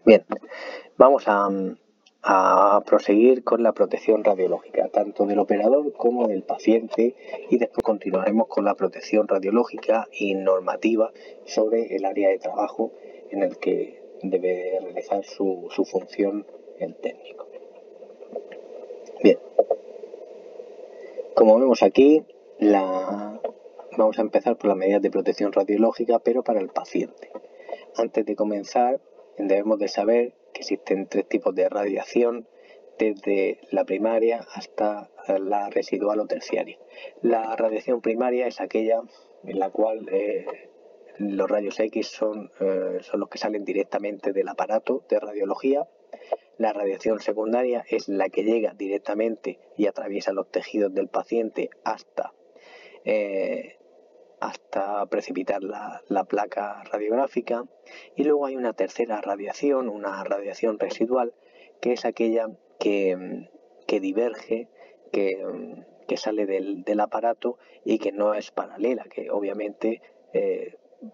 Bien, vamos a proseguir con la protección radiológica, tanto del operador como del paciente, y después continuaremos con la protección radiológica y normativa sobre el área de trabajo en el que debe realizar su función el técnico. Bien, como vemos aquí, vamos a empezar por las medidas de protección radiológica, pero para el paciente. Antes de comenzar, debemos de saber que existen 3 tipos de radiación, desde la primaria hasta la residual o terciaria. La radiación primaria es aquella en la cual los rayos X son los que salen directamente del aparato de radiología. La radiación secundaria es la que llega directamente y atraviesa los tejidos del paciente hasta precipitar la placa radiográfica. Y luego hay una tercera radiación, una radiación residual, que es aquella que diverge, que sale del aparato y que no es paralela, que obviamente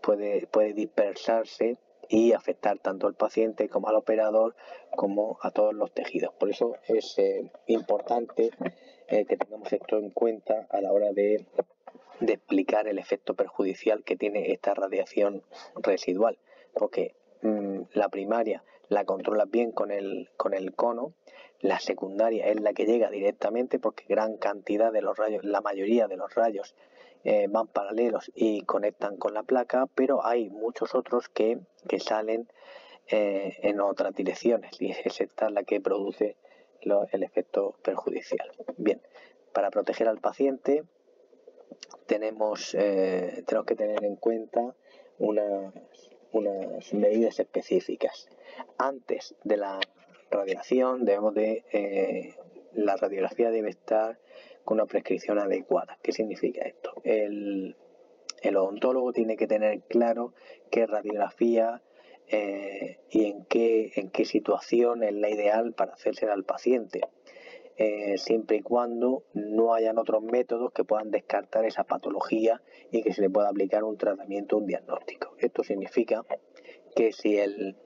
puede dispersarse y afectar tanto al paciente como al operador como a todos los tejidos. Por eso es importante que tengamos esto en cuenta a la hora de explicar el efecto perjudicial que tiene esta radiación residual, porque la primaria la controlas bien con el cono, la secundaria es la que llega directamente porque gran cantidad de los rayos, la mayoría de los rayos van paralelos y conectan con la placa, pero hay muchos otros que salen en otras direcciones, y es esta la que produce el efecto perjudicial. Bien, para proteger al paciente tenemos que tener en cuenta unas medidas específicas. Antes de la radiación la radiografía debe estar con una prescripción adecuada. ¿Qué significa esto? El odontólogo tiene que tener claro qué radiografía y en qué situación es la ideal para hacerse al paciente. Siempre y cuando no hayan otros métodos que puedan descartar esa patología y que se le pueda aplicar un tratamiento, un diagnóstico. Esto significa que si el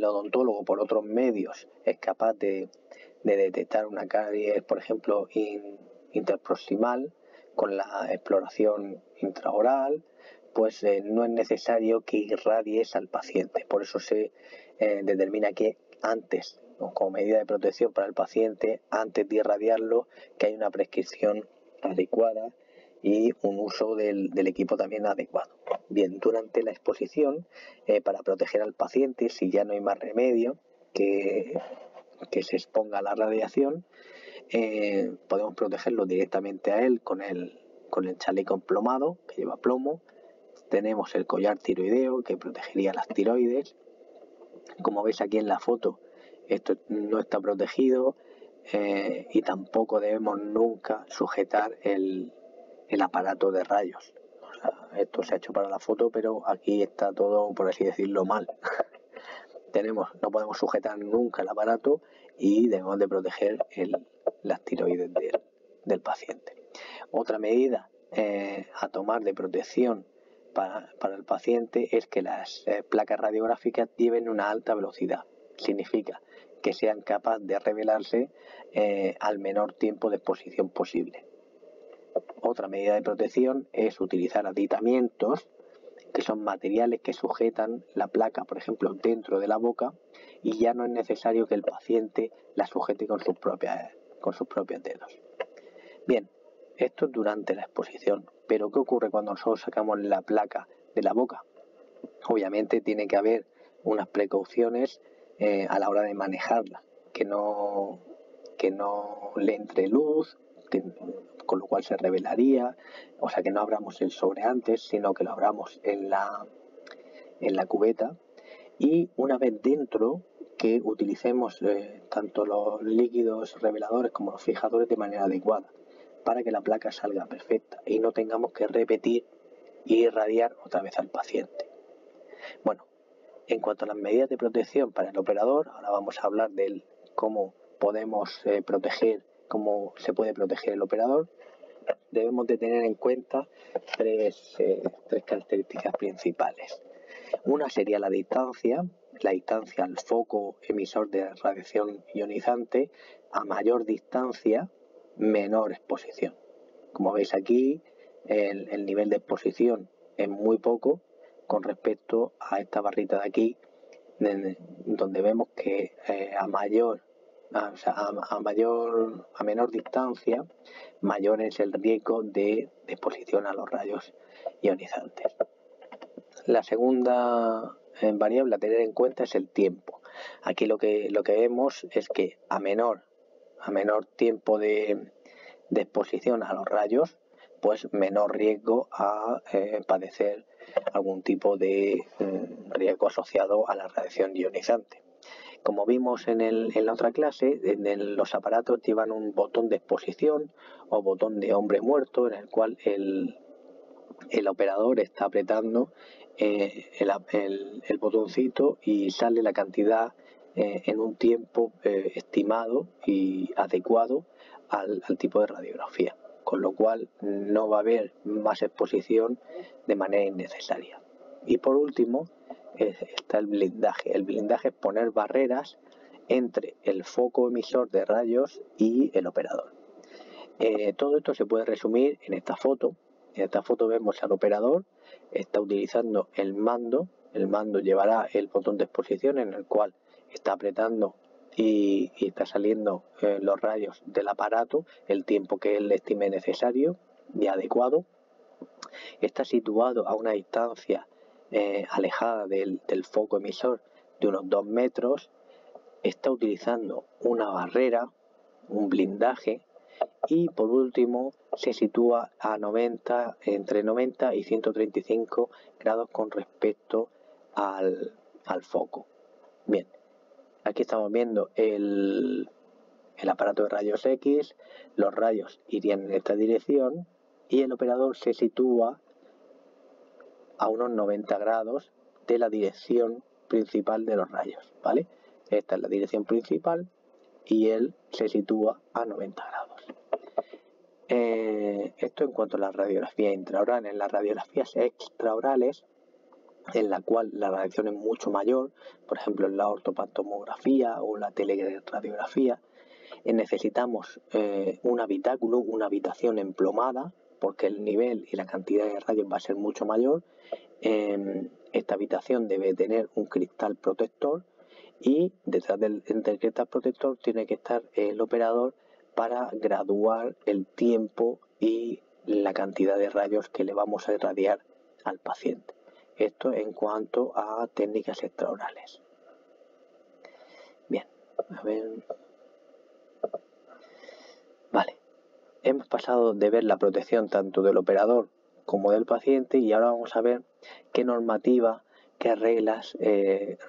odontólogo por otros medios es capaz de detectar una caries, por ejemplo, interproximal, con la exploración intraoral, pues no es necesario que irradies al paciente. Por eso se determina que antes, como medida de protección para el paciente, antes de irradiarlo, que hay una prescripción adecuada y un uso del equipo también adecuado. Bien, durante la exposición, para proteger al paciente, si ya no hay más remedio que se exponga a la radiación, podemos protegerlo directamente a él con el chaleco emplomado, que lleva plomo. Tenemos el collar tiroideo, que protegería las tiroides. Como veis aquí en la foto, esto no está protegido y tampoco debemos nunca sujetar el aparato de rayos. O sea, esto se ha hecho para la foto, pero aquí está todo, por así decirlo, mal. No podemos sujetar nunca el aparato y debemos de proteger las tiroides del paciente. Otra medida a tomar de protección para el paciente es que las placas radiográficas lleven una alta velocidad. Significa que sean capaces de revelarse al menor tiempo de exposición posible. Otra medida de protección es utilizar aditamientos, que son materiales que sujetan la placa, por ejemplo, dentro de la boca, y ya no es necesario que el paciente la sujete con sus propios dedos. Bien, esto es durante la exposición, pero ¿qué ocurre cuando nosotros sacamos la placa de la boca? Obviamente tiene que haber unas precauciones a la hora de manejarla, que no le entre luz, con lo cual se revelaría, o sea que no abramos el sobre antes, sino que lo abramos en la cubeta, y una vez dentro que utilicemos tanto los líquidos reveladores como los fijadores de manera adecuada, para que la placa salga perfecta y no tengamos que repetir y irradiar otra vez al paciente. Bueno, en cuanto a las medidas de protección para el operador, ahora vamos a hablar de cómo podemos cómo se puede proteger el operador. Debemos de tener en cuenta tres características principales. Una sería la distancia, la distancia al foco emisor de radiación ionizante, a mayor distancia, menor exposición. Como veis aquí, el nivel de exposición es muy poco con respecto a esta barrita de aquí, donde vemos que a menor distancia, mayor es el riesgo de exposición a los rayos ionizantes. La segunda variable a tener en cuenta es el tiempo. Aquí lo que vemos es que a menor tiempo de exposición a los rayos, pues menor riesgo a padecer algún tipo de riesgo asociado a la radiación ionizante. Como vimos en la otra clase, los aparatos llevan un botón de exposición o botón de hombre muerto, en el cual el operador está apretando el botoncito y sale la cantidad en un tiempo estimado y adecuado al tipo de radiografía, con lo cual no va a haber más exposición de manera innecesaria. Y por último está el blindaje. El blindaje es poner barreras entre el foco emisor de rayos y el operador. Todo esto se puede resumir en esta foto. En esta foto vemos al operador, está utilizando el mando llevará el botón de exposición en el cual está apretando y está saliendo los rayos del aparato, el tiempo que él estime necesario y adecuado. Está situado a una distancia alejada del foco emisor de unos 2 metros, está utilizando una barrera, un blindaje, y por último se sitúa a entre 90 y 135 grados con respecto al foco. Bien, aquí estamos viendo el aparato de rayos X, los rayos irían en esta dirección y el operador se sitúa a unos 90 grados de la dirección principal de los rayos, ¿vale? Esta es la dirección principal y él se sitúa a 90 grados. Esto en cuanto a la radiografía intraoral. En las radiografías extraorales, en la cual la radiación es mucho mayor, por ejemplo en la ortopantomografía o la teleradiografía, necesitamos un habitáculo, una habitación emplomada, porque el nivel y la cantidad de rayos va a ser mucho mayor. Esta habitación debe tener un cristal protector y detrás del cristal protector tiene que estar el operador para graduar el tiempo y la cantidad de rayos que le vamos a irradiar al paciente. Esto en cuanto a técnicas extraorales. Bien, a ver. Vale, hemos pasado de ver la protección tanto del operador como del paciente y ahora vamos a ver qué normativa, qué reglas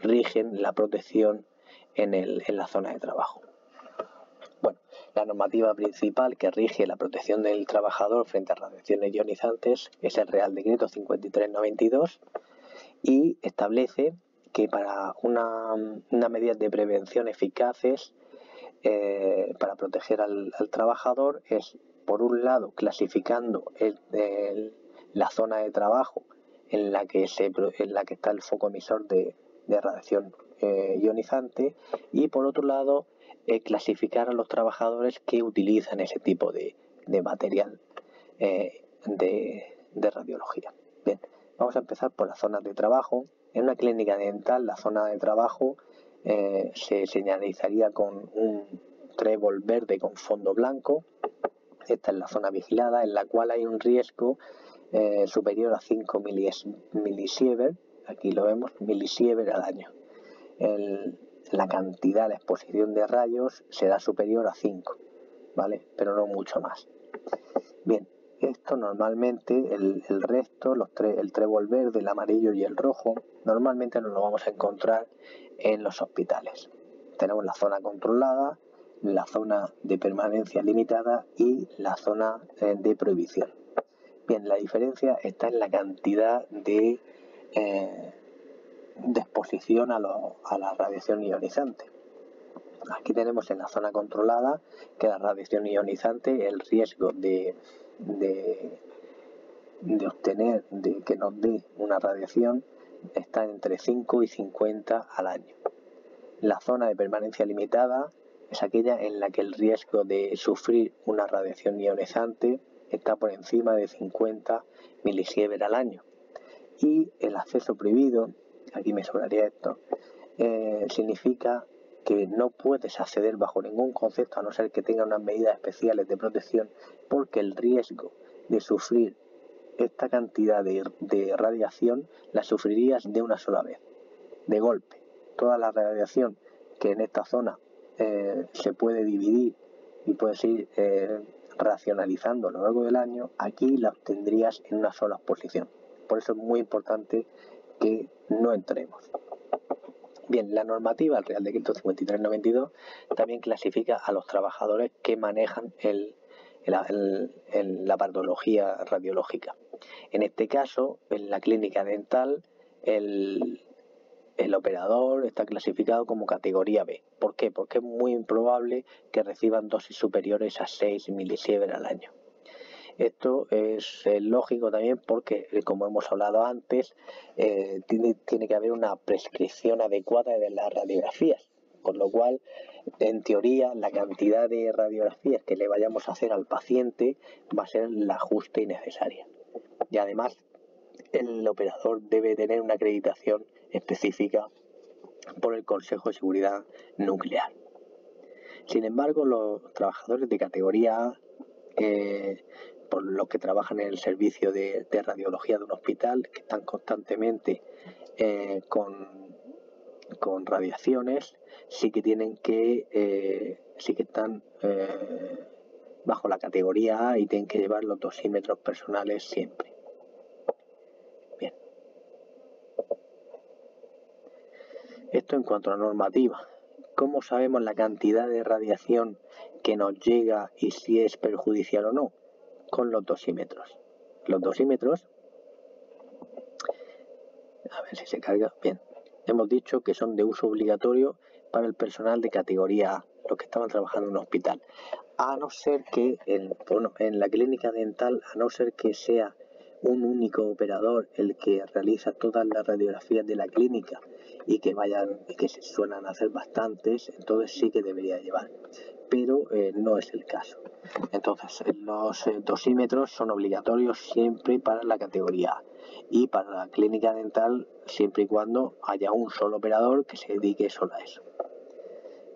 rigen la protección en la zona de trabajo. Bueno, la normativa principal que rige la protección del trabajador frente a radiaciones ionizantes es el Real Decreto 5392 y establece que para una medida de prevención eficaces para proteger al trabajador es, por un lado, clasificando la zona de trabajo en la que está el foco emisor de radiación ionizante y, por otro lado, clasificar a los trabajadores que utilizan ese tipo de material de radiología. Bien, vamos a empezar por las zonas de trabajo. En una clínica dental, la zona de trabajo se señalizaría con un trébol verde con fondo blanco. Esta es la zona vigilada, en la cual hay un riesgo superior a 5 milisievert, aquí lo vemos, milisievert al año. La cantidad de exposición de rayos será superior a 5, ¿vale? Pero no mucho más. Bien, esto normalmente, el resto, el trébol verde, el amarillo y el rojo, normalmente nos lo vamos a encontrar en los hospitales. Tenemos la zona controlada, la zona de permanencia limitada y la zona de prohibición. Bien, la diferencia está en la cantidad de exposición a la radiación ionizante. Aquí tenemos en la zona controlada que la radiación ionizante, el riesgo de obtener, de que nos dé una radiación, están entre 5 y 50 al año. La zona de permanencia limitada es aquella en la que el riesgo de sufrir una radiación ionizante está por encima de 50 milisieverts al año. Y el acceso prohibido, aquí me sobraría esto, significa que no puedes acceder bajo ningún concepto a no ser que tenga unas medidas especiales de protección, porque el riesgo de sufrir esta cantidad de radiación la sufrirías de una sola vez, de golpe. Toda la radiación que en esta zona se puede dividir y puedes ir racionalizando a lo largo del año, aquí la obtendrías en una sola exposición. Por eso es muy importante que no entremos. Bien, la normativa, el Real Decreto 5392, también clasifica a los trabajadores que manejan la patología radiológica. En este caso, en la clínica dental, el operador está clasificado como categoría B. ¿Por qué? Porque es muy improbable que reciban dosis superiores a 6 milisieverts al año. Esto es lógico también porque, como hemos hablado antes, tiene que haber una prescripción adecuada de las radiografías, con lo cual, en teoría, la cantidad de radiografías que le vayamos a hacer al paciente va a ser la justa y necesaria. Y además, el operador debe tener una acreditación específica por el Consejo de Seguridad Nuclear. Sin embargo, los trabajadores de categoría A, por los que trabajan en el servicio de radiología de un hospital, que están constantemente con radiaciones, sí que están bajo la categoría A y tienen que llevar los dosímetros personales siempre. Bien. Esto en cuanto a la normativa. ¿Cómo sabemos la cantidad de radiación que nos llega y si es perjudicial o no? Con los dosímetros. Los dosímetros, a ver si se carga, bien, hemos dicho que son de uso obligatorio para el personal de categoría A, los que estaban trabajando en un hospital, a no ser que en la clínica dental, a no ser que sea un único operador el que realiza todas las radiografías de la clínica y que se suelen hacer bastantes, entonces sí que debería llevar, pero no es el caso. Entonces, los dosímetros son obligatorios siempre para la categoría A y para la clínica dental siempre y cuando haya un solo operador que se dedique solo a eso.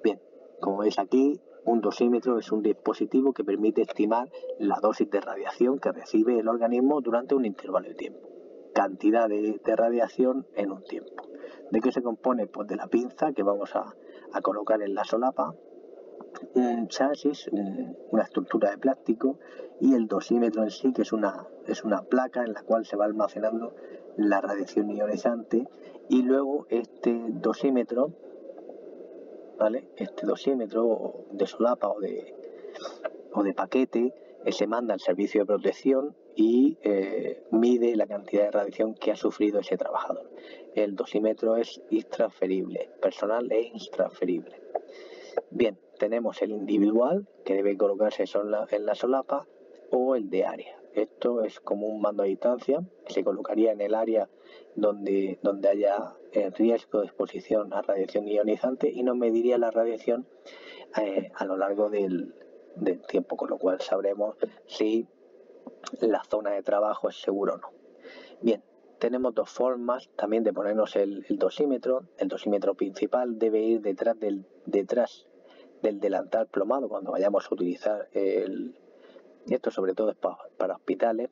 Bien, como veis aquí, un dosímetro es un dispositivo que permite estimar la dosis de radiación que recibe el organismo durante un intervalo de tiempo. Cantidad de radiación en un tiempo. ¿De qué se compone? Pues de la pinza que vamos a colocar en la solapa, un chasis, una estructura de plástico, y el dosímetro en sí, que es una placa en la cual se va almacenando la radiación ionizante, y luego este dosímetro, ¿vale? Este dosímetro de solapa o de paquete se manda al servicio de protección y mide la cantidad de radiación que ha sufrido ese trabajador. El dosímetro es intransferible, personal e intransferible. Bien, tenemos el individual, que debe colocarse en la solapa, o el de área. Esto es como un mando a distancia, que se colocaría en el área donde haya riesgo de exposición a radiación ionizante y nos mediría la radiación a lo largo del tiempo, con lo cual sabremos si la zona de trabajo es segura o no. Bien, tenemos dos formas también de ponernos el dosímetro. El dosímetro principal debe ir detrás del delantal plomado cuando vayamos a utilizar esto sobre todo es para hospitales,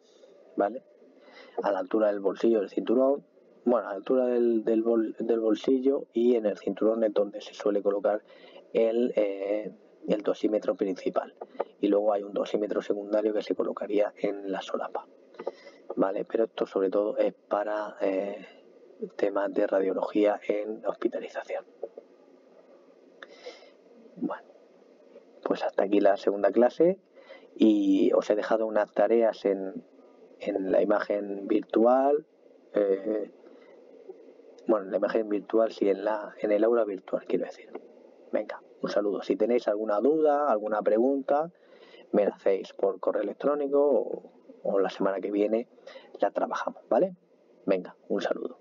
¿vale? A la altura del bolsillo del cinturón, bueno, a la altura del bolsillo, y en el cinturón es donde se suele colocar el dosímetro principal, y luego hay un dosímetro secundario que se colocaría en la solapa, ¿vale? Pero esto sobre todo es para temas de radiología en hospitalización. Bueno, pues hasta aquí la segunda clase, y os he dejado unas tareas en la imagen virtual, bueno, en la imagen virtual, sí, en el aula virtual, quiero decir. Venga, un saludo. Si tenéis alguna duda, alguna pregunta, me la hacéis por correo electrónico o la semana que viene la trabajamos, ¿vale? Venga, un saludo.